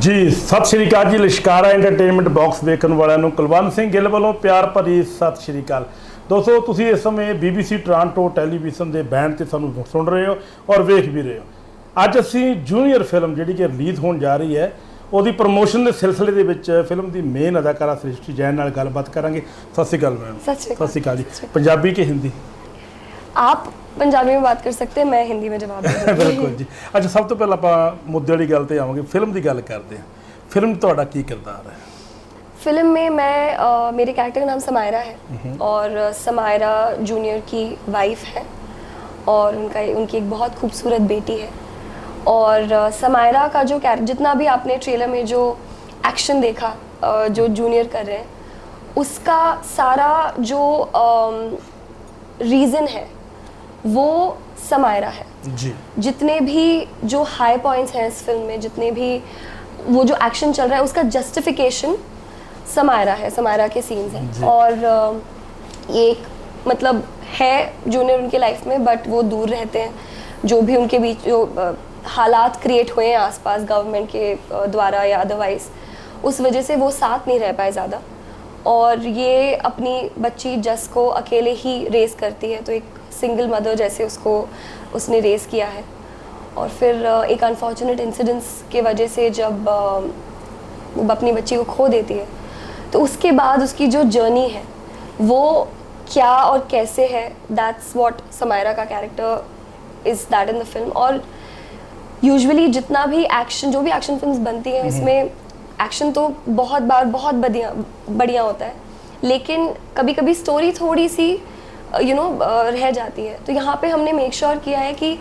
जी सत श्री अकाल जी। लिशकारा entertainment box देखने वालों को कुलवंत सिंह गिल वालों प्यार भरी सत श्री अकाल। दोस्तों तुसीं इस समय BBC टोरंटो टैलीविजन के बैंड से सानू सुन रहे हो और वेख भी रहे हो। अज असी जूनीयर फिल्म जी कि रिलीज़ होने जा रही है वो प्रमोशन के सिलसिले के विच फिल्म की मेन अदाकारा सृष्टि जैन नाल गलबात करांगे। सत श्री अकाल मैम। सत श्री अकाल जी। पंजाबी कि हिंदी? आप पंजाबी में बात कर सकते हैं, मैं हिंदी में जवाब दूंगी। बिल्कुल जी। अच्छा सब तो पहले आप मुद्दे वाली गल ते आवांगे, फिल्म की गल करते हैं। फिल्म तुहाडा की किरदार है? फिल्म में मैं मेरे कैरेक्टर का नाम समायरा है और समायरा जूनियर की वाइफ है और उनकी एक बहुत खूबसूरत बेटी है। और समायरा का जो कैरेक्टर, जितना भी आपने ट्रेलर में जो एक्शन देखा जो जूनियर कर रहे हैं, उसका सारा जो रीज़न है वो समायरा है जी। जितने भी जो हाई पॉइंट्स हैं इस फिल्म में, जितने भी वो जो एक्शन चल रहा है, उसका जस्टिफिकेशन समायरा है, समायरा के सीन्स हैं। और ये एक मतलब है जूनियर उनके लाइफ में, बट वो दूर रहते हैं। जो भी उनके बीच जो हालात क्रिएट हुए हैं आसपास गवर्नमेंट के द्वारा या अदरवाइज, उस वजह से वो साथ नहीं रह पाए ज़्यादा। और ये अपनी बच्ची जस को अकेले ही रेस करती है, तो एक सिंगल मदर जैसे उसने रेस किया है। और फिर एक अनफॉर्चुनेट इंसिडेंट्स के वजह से जब वो अपनी बच्ची को खो देती है, तो उसके बाद उसकी जो जर्नी है वो क्या और कैसे है, दैट्स व्हाट समायरा का character is that in the film. और यूजुअली जितना भी एक्शन, जो भी एक्शन फिल्म्स बनती हैं, उसमें एक्शन तो बहुत बार बहुत बढ़िया होता है, लेकिन कभी कभी स्टोरी थोड़ी सी रह जाती है। तो यहाँ पे हमने मेक श्योर किया है कि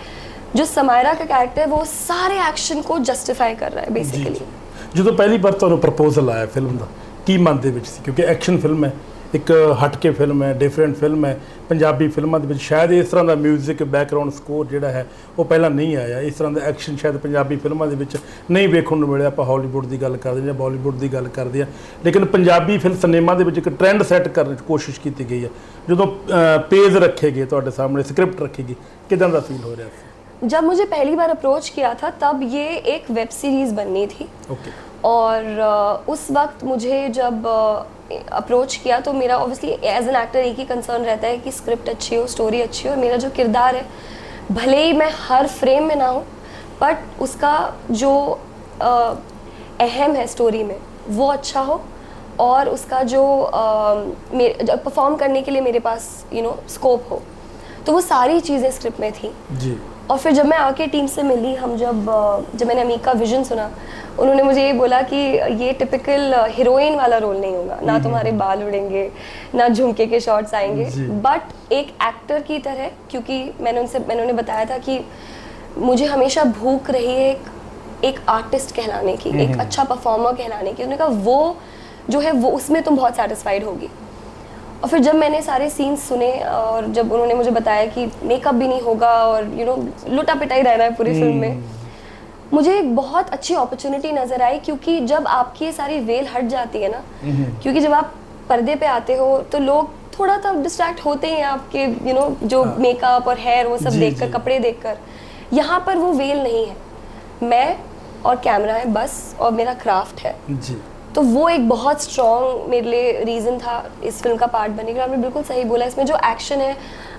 जो समायरा का कैरेक्टर है वो सारे एक्शन को जस्टिफाई कर रहा है बेसिकली। जो पहली बार तुहानू प्रपोजल आया फिल्म का, की मन दे विच सी? क्योंकि एक्शन फिल्म है, एक हटके फिल्म है, डिफरेंट फिल्म है। पंजाबी फिल्मों के शायद इस तरह का म्यूजिक बैकग्राउंड स्कोर जोड़ा है वो पहला नहीं आया। इस तरह का एक्शन शायद पंजाबी फिल्मों के नहीं वेखण नूं मिलिया। आप हॉलीवुड की गल करते हैं, बॉलीवुड की गल करते हैं, लेकिन पंजाबी फिल्म सिनेमा के एक ट्रेंड सैट करने की कोशिश की गई है। जो पेज रखे गए तुहाडे सामने, स्क्रिप्ट रखी गई, किदां दा फील हो रहा है? जब मुझे पहली बार अप्रोच किया था तब ये एक वेब सीरीज़ बननी थी। और उस वक्त मुझे जब अप्रोच किया तो मेरा ऑब्वियसली एज एन एक्टर एक ही कंसर्न रहता है कि स्क्रिप्ट अच्छी हो, स्टोरी अच्छी हो, और मेरा जो किरदार है भले ही मैं हर फ्रेम में ना हूँ, बट उसका जो अहम है स्टोरी में वो अच्छा हो, और उसका जो परफॉर्म करने के लिए मेरे पास स्कोप हो। तो वो सारी चीज़ें स्क्रिप्ट में थी जी। और फिर जब मैं आके टीम से मिली, हम जब मैंने अमीक का विजन सुना, उन्होंने मुझे ये बोला कि ये टिपिकल हीरोइन वाला रोल नहीं होगा, ना तुम्हारे बाल उड़ेंगे, ना झुमके के शॉट्स आएंगे, बट एक एक्टर की तरह। क्योंकि मैंने उन्हें बताया था कि मुझे हमेशा भूख रही है एक आर्टिस्ट कहलाने की, एक अच्छा परफॉर्मर कहलाने की। उन्होंने कहा वो जो है वो उसमें तुम बहुत सेटिस्फाइड होगी। और फिर जब मैंने सारे सीन्स सुने और जब उन्होंने मुझे बताया कि मेकअप भी नहीं होगा और लुटा पिटाई रहना है पूरी फिल्म में, मुझे एक बहुत अच्छी अपॉर्चुनिटी नज़र आई। क्योंकि जब आपकी ये सारी वेल हट जाती है ना, क्योंकि जब आप पर्दे पे आते हो तो लोग थोड़ा सा डिस्ट्रैक्ट होते हैं आपके जो मेकअप और हेयर वो सब देखकर, कपड़े देखकर। यहाँ पर वो वेल नहीं है, मैं और कैमरा है बस, और मेरा क्राफ्ट है जी। तो वो एक बहुत स्ट्रॉन्ग मेरे लिए रीज़न था इस फिल्म का पार्ट बनने का। आपने बिल्कुल सही बोला, इसमें जो एक्शन है,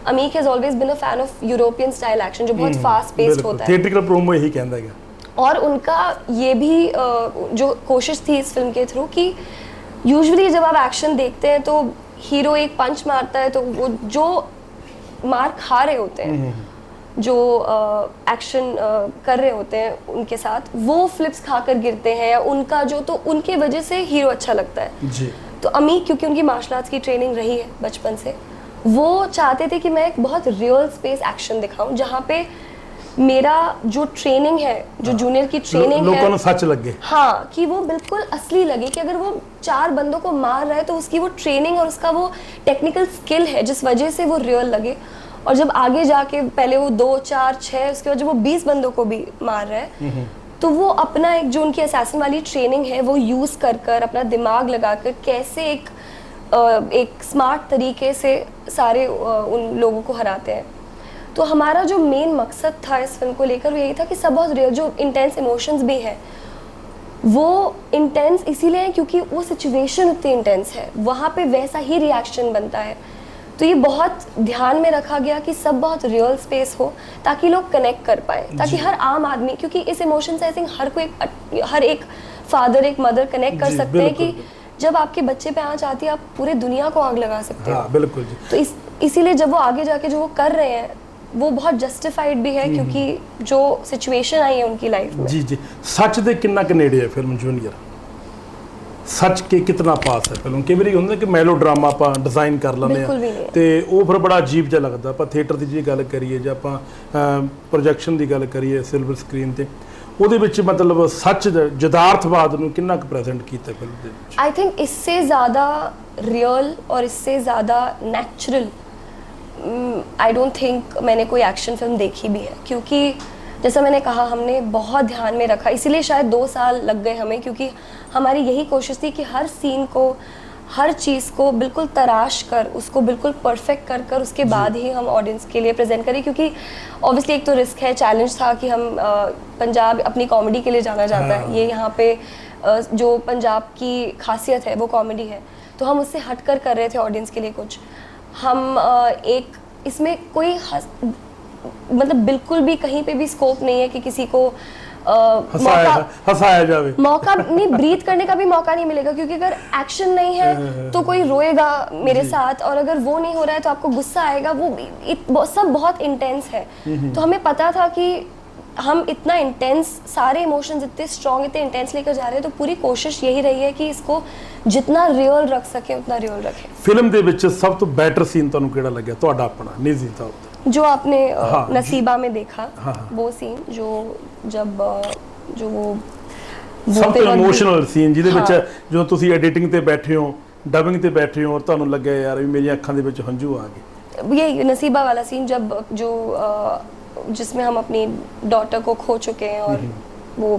Amik has always been a fan of European style action जो बहुत फास्ट पेस्ड होता है। थिएट्रिकल प्रोमो यही कहता है। और उनका ये भी जो कोशिश थी इस फिल्म के थ्रू कि यूजुअली जब आप एक्शन देखते हैं तो हीरो एक पंच मारता है तो वो जो मार खा रहे होते हैं, जो एक्शन कर रहे होते हैं उनके साथ, वो फ्लिप्स खाकर गिरते हैं या उनका जो, तो उनके वजह से हीरो अच्छा लगता है जी। तो अमीक क्योंकि उनकी मार्शल आर्ट्स की ट्रेनिंग रही है बचपन से, वो चाहते थे कि मैं एक बहुत रियल स्पेस एक्शन दिखाऊं जहाँ पे मेरा जो ट्रेनिंग है, जो जूनियर की ट्रेनिंग है, लोगों को सच लगे। हाँ, कि वो बिल्कुल असली लगे कि अगर वो 4 बंदों को मार रहा है तो उसकी वो ट्रेनिंग और उसका वो टेक्निकल स्किल है जिस वजह से वो रियल लगे। और जब आगे जाके पहले वो 2, 4, 6, उसके बाद जब वो 20 बंदों को भी मार रहा है, तो वो अपना एक जो उनकी असैसिन वाली ट्रेनिंग है वो यूज़ कर अपना दिमाग लगाकर कैसे एक स्मार्ट तरीके से सारे उन लोगों को हराते हैं। तो हमारा जो मेन मकसद था इस फिल्म को लेकर वो यही था कि सब बहुत रियल, जो इंटेंस इमोशंस भी हैं वो इंटेंस इसीलिए है क्योंकि वो सिचुएशन उतनी इंटेंस है, वहाँ पे वैसा ही रिएक्शन बनता है। तो ये बहुत ध्यान में रखा गया कि सब बहुत रियल स्पेस हो ताकि लोग कनेक्ट कर पाए, ताकि हर आम आदमी, क्योंकि इस इमोशन से आई थिंक हर एक फादर एक मदर कनेक्ट कर सकते हैं कि जब आपके बच्चे पे आँच आती है आप पूरे दुनिया को आग लगा सकते हो। बिल्कुल जी। तो इसीलिए जब वो आगे जाके जो वो कर रहे हैं वो बहुत जस्टिफाइड भी है, क्योंकि जो सिचुएशन आई है उनकी लाइफ में। जी जी। सच ਦੇ ਕਿੰਨਾ ਕੁ ਨੇੜੇ ਹੈ ਫਿਲਮ ਜੂਨੀਅਰ? ਸੱਚ ਕੇ ਕਿਤਨਾ ਪਾਸ ਹੈ ਫਿਲਮ? ਕਈ ਵਾਰੀ ਹੁੰਦਾ ਕਿ ਮੈਲੋ ਡਰਾਮਾ ਆਪਾਂ ਡਿਜ਼ਾਈਨ ਕਰ ਲੈਂਦੇ ਬਿਲਕੁਲ ਵੀ ਆ ਨਹੀਂ। ਤੇ ਉਹ ਫਿਰ ਬੜਾ ਅਜੀਬ ਜਿਹਾ ਲੱਗਦਾ। ਆਪਾਂ ਥੀਏਟਰ ਦੀ ਜੇ ਗੱਲ ਕਰੀਏ ਜਾਂ ਆਪਾਂ ਪ੍ਰੋਜੈਕਸ਼ਨ ਦੀ ਗੱਲ ਕਰੀਏ ਸਿਲਵਰ ਸਕਰੀਨ ਤੇ, ਉਹਦੇ ਵਿੱਚ ਮਤਲਬ ਸੱਚ ਯਥਾਰਥਵਾਦ ਨੂੰ ਕਿੰਨਾ ਕੁ ਪ੍ਰੈਜ਼ੈਂਟ ਕੀਤਾ ਫਿਲਮ ਦੇ ਵਿੱਚ? आई थिंक इससे ज़्यादा रियल और इससे ज़्यादा नेचुरल आई डोंट थिंक मैंने कोई एक्शन फिल्म देखी भी है, क्योंकि जैसा मैंने कहा हमने बहुत ध्यान में रखा, इसीलिए शायद 2 साल लग गए हमें, क्योंकि हमारी यही कोशिश थी कि हर सीन को, हर चीज़ को बिल्कुल तराश कर, उसको बिल्कुल परफेक्ट कर कर उसके बाद ही हम ऑडियंस के लिए प्रेजेंट करें। क्योंकि ऑब्वियसली एक तो रिस्क है, चैलेंज था कि हम पंजाब अपनी कॉमेडी के लिए जाना जाता है, ये यहाँ पे जो पंजाब की खासियत है वो कॉमेडी है, तो हम उससे हट कर रहे थे ऑडियंस के लिए कुछ। हम एक इसमें कोई मतलब बिल्कुल भी कहीं पे भी स्कोप नहीं है कि किसी को हंसाया जावे, मौका नहीं, ब्रीथ करने का भी मौका नहीं मिलेगा, क्योंकि अगर एक्शन नहीं है तो कोई रोएगा मेरे साथ, और अगर वो नहीं हो रहा है तो आपको गुस्सा आएगा। वो सब बहुत इंटेंस है। तो हमें पता था कि हम इतना इंटेंस, सारे इमोशंस इतने स्ट्रॉन्ग, इतने इंटेंस लेकर जा रहे हैं, तो पूरी कोशिश यही रही है कि इसको जितना रियल रख सके उतना रियल रखें। फिल्म दे विच सब तो बेटर सीन तन्नू किहड़ा लग्या तुहाडा अपना निजी तौर ते? जो आपने नसीबा में देखा, वो सीन जो वो सब तो इमोशनल सीन जिहदे विच जो तुसी एडिटिंग ते बैठे हो, डबिंग ते बैठे हो और तुहानू लग्या यार भी मेरी अखां दे विच हंझू आ गए, ये नसीबा वाला सीन जब जो जिसमें हम अपनी डॉटर को खो चुके हैं, और वो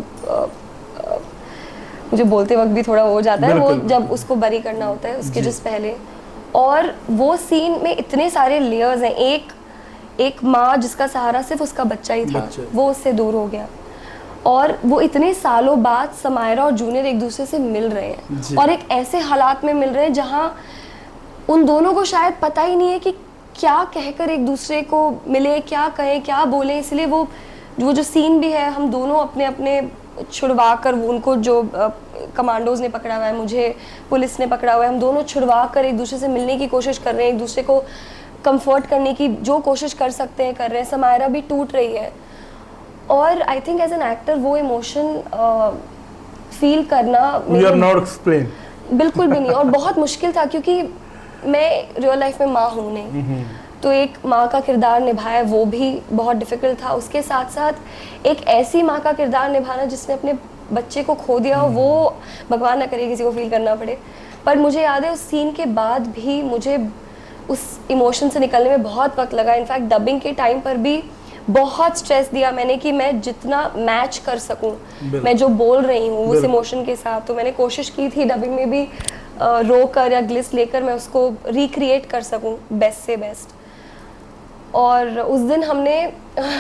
मुझे बोलते वक्त भी थोड़ा हो जाता है, वो जब उसको बरी करना होता है उसके जस्ट पहले, और वो सीन में इतने सारे लेयर्स हैं। एक माँ जिसका सहारा सिर्फ उसका बच्चा ही था, वो उससे दूर हो गया, और वो इतने सालों बाद समायरा और जूनियर एक दूसरे से मिल रहे हैं, और एक ऐसे हालात में मिल रहे हैं जहाँ उन दोनों को शायद पता ही नहीं है कि क्या कहकर एक दूसरे को मिले, क्या कहें, क्या बोलें। इसलिए वो जो सीन भी है, हम दोनों अपने अपने छुड़वा कर, उनको जो कमांडोज ने पकड़ा हुआ है, मुझे पुलिस ने पकड़ा हुआ है, हम दोनों छुड़वा कर एक दूसरे से मिलने की कोशिश कर रहे हैं, एक दूसरे को कंफर्ट करने की जो कोशिश कर सकते हैं कर रहे हैं। समायरा भी टूट रही है, और I think as an actor वो इमोशन फील करना बिल्कुल भी नहीं, और बहुत मुश्किल था, क्योंकि मैं रियल लाइफ में माँ हूँ नहीं, तो एक माँ का किरदार निभाया वो भी बहुत डिफ़िकल्ट था। उसके साथ साथ एक ऐसी माँ का किरदार निभाना जिसने अपने बच्चे को खो दिया, वो भगवान ना करे किसी को फील करना पड़े। पर मुझे याद है उस सीन के बाद भी मुझे उस इमोशन से निकलने में बहुत वक्त लगा। इनफैक्ट डबिंग के टाइम पर भी बहुत स्ट्रेस दिया मैंने कि मैं जितना मैच कर सकूं, मैं जो बोल रही हूँ उस इमोशन के साथ, तो मैंने कोशिश की थी डबिंग में भी रो कर या ग्लिस लेकर मैं उसको रिक्रिएट कर सकूं बेस्ट से बेस्ट। और उस दिन हमने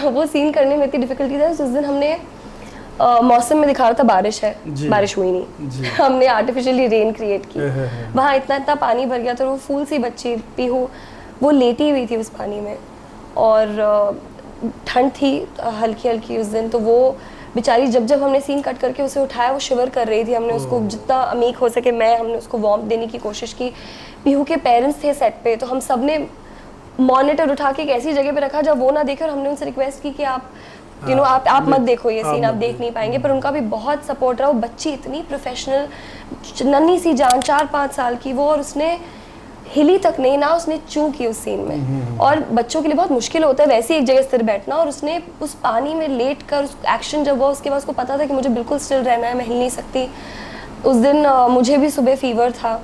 वो सीन करने में इतनी डिफ़िकल्टी था, उस दिन हमने मौसम में दिखा रहा था बारिश है, बारिश हुई नहीं, हमने आर्टिफिशियली रेन क्रिएट की, वहाँ इतना पानी भर गया था, वो फूल सी बच्ची पीहू वो लेटी हुई थी उस पानी में, और ठंड थी हल्की हल्की उस दिन, तो वो बेचारी जब हमने सीन कट करके उसे उठाया वो शिवर कर रही थी। हमने उसको जितना अमीक हो सके हमने उसको वार्मथ देने की कोशिश की। पीहू के पेरेंट्स थे सेट पे, तो हम सब ने मॉनिटर उठा के एक ऐसी जगह पे रखा जब वो ना देखे, और हमने उनसे रिक्वेस्ट की कि आप आप मत देखो ये सीन, आप देख नहीं पाएंगे, पर उनका भी बहुत सपोर्ट रहा। वो बच्ची इतनी प्रोफेशनल, नन्ही सी जान, 4-5 साल की वो, और उसने हिली तक नहीं ना, उसने चूं की उस सीन में। और बच्चों के लिए बहुत मुश्किल होता है वैसे एक जगह स्थिर बैठना, और उसने उस पानी में लेट कर उस एक्शन जब हुआ उसके बाद उसको पता था कि मुझे बिल्कुल स्टिल रहना है, मैं हिल नहीं सकती। उस दिन मुझे भी सुबह फीवर था,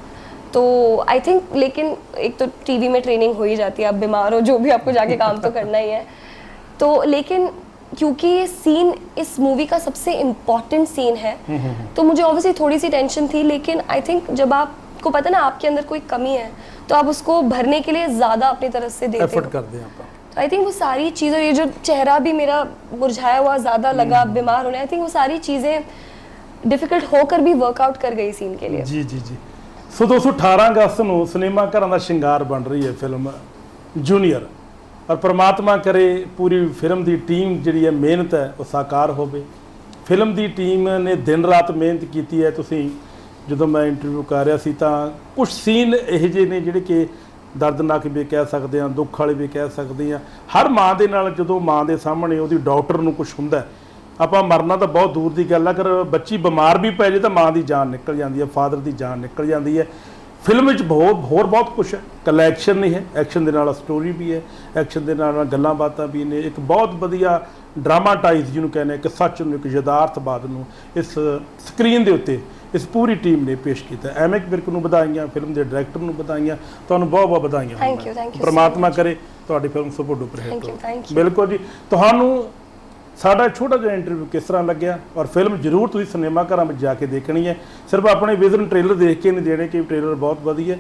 तो आई थिंक, लेकिन एक तो टीवी में ट्रेनिंग हो ही जाती है, आप बीमार हो जो भी आपको जाके काम तो करना ही है। तो लेकिन क्योंकि ये सीन इस मूवी का सबसे इम्पॉर्टेंट सीन है, तो मुझे ऑब्वियसली थोड़ी सी टेंशन थी, लेकिन आई थिंक जब आपको पता ना आपके अंदर कोई कमी है तो आप उसको भरने के लिए ज़्यादा अपनी तरफ से देते एफर्ट करते हैं आप। तो आई थिंक वो सारी चीज़ें, ये जो चेहरा भी मेरा मुरझाया हुआ ज़्यादा लगा बीमार होने, आई थिंक वो सारी चीज़ें डिफिकल्ट होकर भी वर्कआउट कर गई सीन के लिए। ਜੀ ਜੀ ਜੀ ਸੋ ਦੋਸਤੋ 18 ਅਗਸਤ ਨੂੰ ਸਿਨੇਮਾ ਘਰਾਂ ਦਾ ਸ਼ਿੰਗਾਰ ਬਣ ਰਹੀ ਹੈ ਫਿਲਮ ਜੂਨੀਅਰ ਔਰ ਪ੍ਰਮਾਤਮਾ ਕਰੇ ਪੂਰੀ ਫਿਲਮ ਦੀ ਟੀਮ ਜਿਹੜੀ ਹੈ ਮਿਹਨਤ ਹੈ ਉਹ ਸਾਕਾਰ ਹੋਵੇ। ਫਿਲਮ ਦੀ ਟੀਮ ਨੇ ਦਿਨ ਰਾਤ ਮਿਹਨਤ ਕੀਤੀ ਹੈ। ਤੁਸੀਂ ਜਦੋਂ ਮੈਂ ਇੰਟਰਵਿਊ ਕਰ ਰਿਹਾ ਸੀ ਤਾਂ ਕੁਝ ਸੀਨ ਇਹੋ ਜਿਹੇ ਨੇ ਜਿਹੜੇ ਕਿ ਦਰਦਨਾਕ ਵੀ ਕਹਿ ਸਕਦੇ ਹਾਂ, ਦੁੱਖ ਵਾਲੇ ਵੀ ਕਹਿ ਸਕਦੇ ਹਾਂ। ਹਰ ਮਾਂ ਦੇ ਨਾਲ ਜਦੋਂ ਮਾਂ ਦੇ ਸਾਹਮਣੇ ਉਹਦੀ ਡਾਕਟਰ ਨੂੰ ਕੁਝ ਹੁੰਦਾ, ਆਪਾਂ ਮਰਨਾ ਤਾਂ ਬਹੁਤ ਦੂਰ ਦੀ ਗੱਲ ਹੈ, ਅਗਰ ਬੱਚੀ ਬਿਮਾਰ ਵੀ ਪੈ ਜੇ ਤਾਂ ਮਾਂ ਦੀ ਜਾਨ ਨਿਕਲ ਜਾਂਦੀ ਹੈ, ਫਾਦਰ ਦੀ ਜਾਨ ਨਿਕਲ ਜਾਂਦੀ ਹੈ। ਫਿਲਮ ਵਿੱਚ ਹੋਰ ਬਹੁਤ ਕੁਝ ਹੈ, ਇਕੱਲਾ ਐਕਸ਼ਨ ਨਹੀਂ ਹੈ, ਐਕਸ਼ਨ ਦੇ ਨਾਲ ਸਟੋਰੀ ਵੀ ਹੈ, ਐਕਸ਼ਨ ਦੇ ਨਾਲ ਗੱਲਾਂ ਬਾਤਾਂ ਵੀ ਨੇ। ਇੱਕ ਬਹੁਤ ਵਧੀਆ ਡਰਾਮਾਟਾਈਜ਼ ਜਿਹਨੂੰ ਕਹਿੰਦੇ, ਇੱਕ ਸੱਚ ਨੂੰ, ਇੱਕ ਯਥਾਰਥਵਾਦ ਨੂੰ ਇਸ ਸਕਰੀਨ ਦੇ ਉੱਤੇ ਇਸ ਪੂਰੀ ਟੀਮ ਨੇ ਪੇਸ਼ ਕੀਤਾ। ਐਮਐਕ ਵਿਰਕ ਨੂੰ ਵਧਾਈਆਂ, ਫਿਲਮ ਦੇ ਡਾਇਰੈਕਟਰ ਨੂੰ ਵਧਾਈਆਂ, ਤੁਹਾਨੂੰ ਬਹੁਤ ਬਹੁਤ ਵਧਾਈਆਂ। ਥੈਂਕ ਯੂ ਪਰਮਾਤਮਾ ਕਰੇ ਤੁਹਾਡੀ film super duper hit thank ਹੋਵੇ। ਯੂ। ਬਿਲਕੁਲ ਜੀ। ਤੁਹਾਨੂੰ ਸਾਡਾ ਛੋਟਾ ਜਿਹਾ ਇੰਟਰਵਿਊ ਕਿਸ ਤਰ੍ਹਾਂ ਲੱਗਿਆ ਔਰ ਫਿਲਮ ਜ਼ਰੂਰ ਤੁਸੀਂ ਸਿਨੇਮਾ ਘਰਾਂ ਵਿੱਚ ਜਾ ਕੇ ਦੇਖਣੀ ਹੈ। ਸਿਰਫ ਆਪਣੇ ਵਿਜ਼ਨ ਟ੍ਰੇਲਰ ਦੇਖ ਕੇ ਨਹੀਂ ਦੇਣੇ ਕਿ ਟ੍ਰੇਲਰ ਬਹੁਤ ਵਧੀਆ।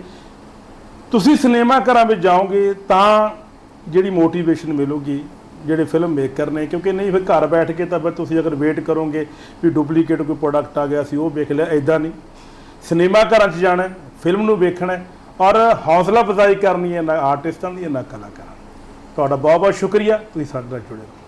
ਤੁਸੀਂ ਸਿਨੇਮਾ ਘਰਾਂ ਵਿੱਚ ਜਾਓਗੇ ਤਾਂ ਜਿਹੜੀ ਮੋਟੀਵੇਸ਼ਨ ਮਿਲੂਗੀ ਜਿਹੜੇ ਫਿਲਮ ਮੇਕਰ ਨੇ, ਕਿਉਂਕਿ ਨਹੀਂ ਫਿਰ ਘਰ ਬੈਠ ਕੇ ਤਾਂ ਫਿਰ ਤੁਸੀਂ ਅਗਰ ਵੇਟ ਕਰੋਗੇ ਵੀ ਡੁਪਲੀਕੇਟ ਕੋਈ ਪ੍ਰੋਡਕਟ ਆ ਗਿਆ ਸੀ ਉਹ ਵੇਖ ਲਿਆ, ਇੱਦਾਂ ਨਹੀਂ। ਸਿਨੇਮਾ ਘਰਾਂ 'ਚ ਜਾਣਾ, ਫਿਲਮ ਨੂੰ ਵੇਖਣਾ ਔਰ ਹੌਸਲਾ ਅਫਜ਼ਾਈ ਕਰਨੀ ਹੈ ਨਾ ਆਰਟਿਸਟਾਂ ਦੀ ਨਾ ਕਲਾਕਾਰਾਂ। ਤੁਹਾਡਾ ਬਹੁਤ ਬਹੁਤ ਸ਼ੁਕਰੀਆ, ਤੁਸੀਂ ਸਾਡੇ ਨਾਲ ਜੁੜੇ ਰਹੋ।